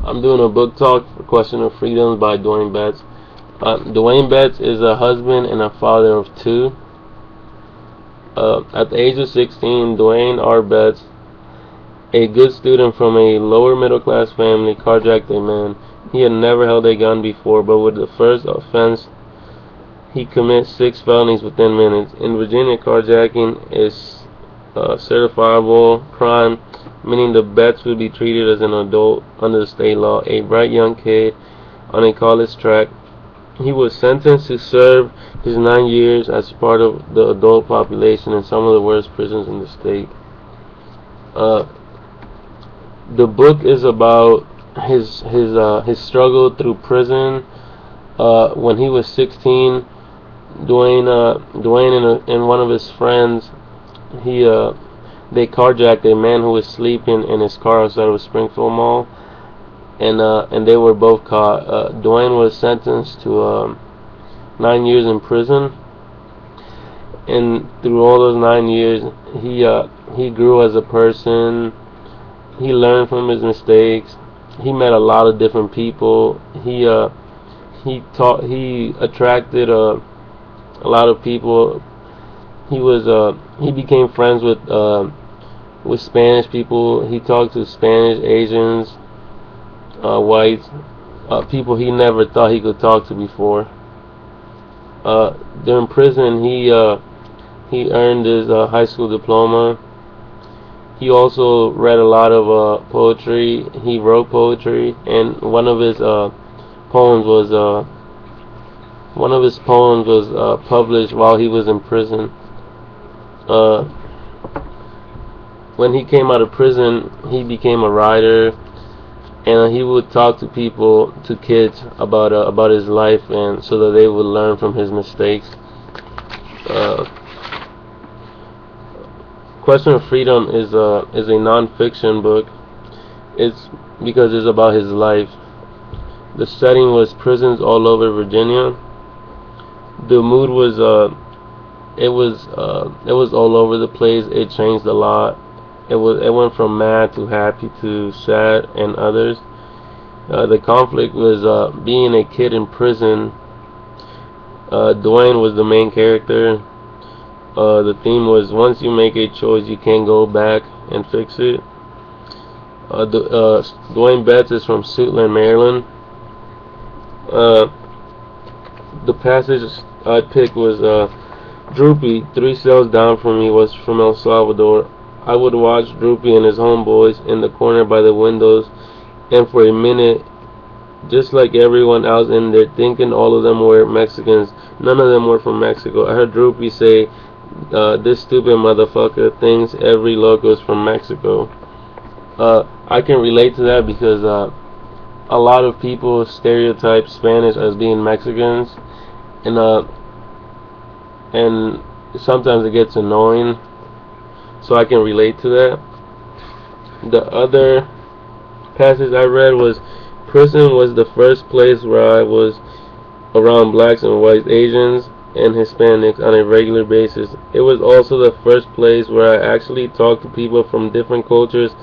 I'm doing a book talk for Question of Freedoms by Dwayne Betts. Dwayne Betts is a husband and a father of two. At the age of 16, Dwayne R. Betts, a good student from a lower middle class family, carjacked a man. He had never held a gun before, but with the first offense, he commits 6 felonies within minutes. In Virginia, carjacking is a certifiable crime, meaning the Betts would be treated as an adult under the state law. A bright young kid on a college track, he was sentenced to serve his 9 years as part of the adult population in some of the worst prisons in the state. The book is about his struggle through prison. When he was 16, Dwayne and one of his friends, they carjacked a man who was sleeping in his car outside of Springfield Mall, and they were both caught. Dwayne was sentenced to 9 years in prison, and through all those 9 years, he grew as a person. He learned from his mistakes. He met a lot of different people. He attracted a lot of people. He became friends with Spanish people. He talked to Spanish, Asians, whites, people he never thought he could talk to before. During prison, he earned his high school diploma. He also read a lot of poetry. He wrote poetry, and one of his poems was published while he was in prison. When he came out of prison, he became a writer, and he would talk to people, to kids, about his life, and so that they would learn from his mistakes. Question of Freedom is a non-fiction book. It's because it's about his life. The setting was prisons all over Virginia. The mood was it was all over the place. It changed a lot. It went from mad to happy to sad and others. The conflict was being a kid in prison. Dwayne was the main character. The theme was, once you make a choice, you can't go back and fix it. Dwayne Betts is from Suitland, Maryland. The passage I picked was, Droopy, 3 cells down from me, was from El Salvador. I would watch Droopy and his homeboys in the corner by the windows, and for a minute, just like everyone else in there, thinking all of them were Mexicans. None of them were from Mexico. I heard Droopy say, this stupid motherfucker thinks every loco is from Mexico. I can relate to that because a lot of people stereotype Spanish as being Mexicans, and sometimes it gets annoying. So I can relate to that. The other passage I read was, prison was the first place where I was around blacks and whites, Asians, and Hispanics on a regular basis. It was also the first place where I actually talked to people from different cultures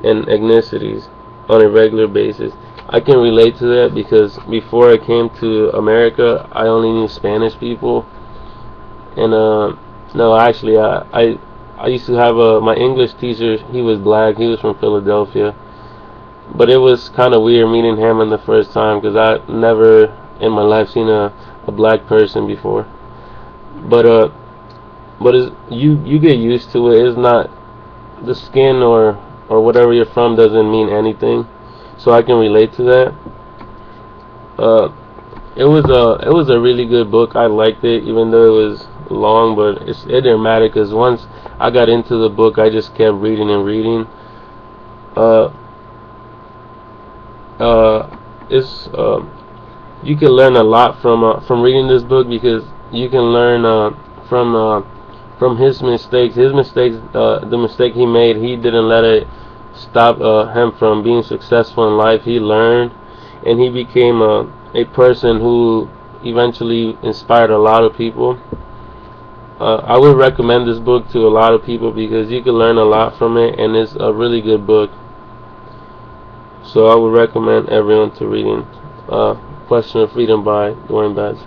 and ethnicities on a regular basis. I can relate to that because before I came to America, I only knew Spanish people. And no, actually, I used to have my English teacher. He was black. He was from Philadelphia. But it was kind of weird meeting him in the first time because I never in my life seen a black person before. But you get used to it. It's not the skin or whatever you're from doesn't mean anything. So I can relate to that. It was a really good book. I liked it, even though it was long, but it didn't matter because once I got into the book, I just kept reading and reading. You can learn a lot from reading this book because you can learn from his mistakes. The mistake he made, he didn't let it stop him from being successful in life. He learned, and he became a person who eventually inspired a lot of people. I would recommend this book to a lot of people because you can learn a lot from it, and it's a really good book. So I would recommend everyone to reading Question of Freedom by Dwayne Betts.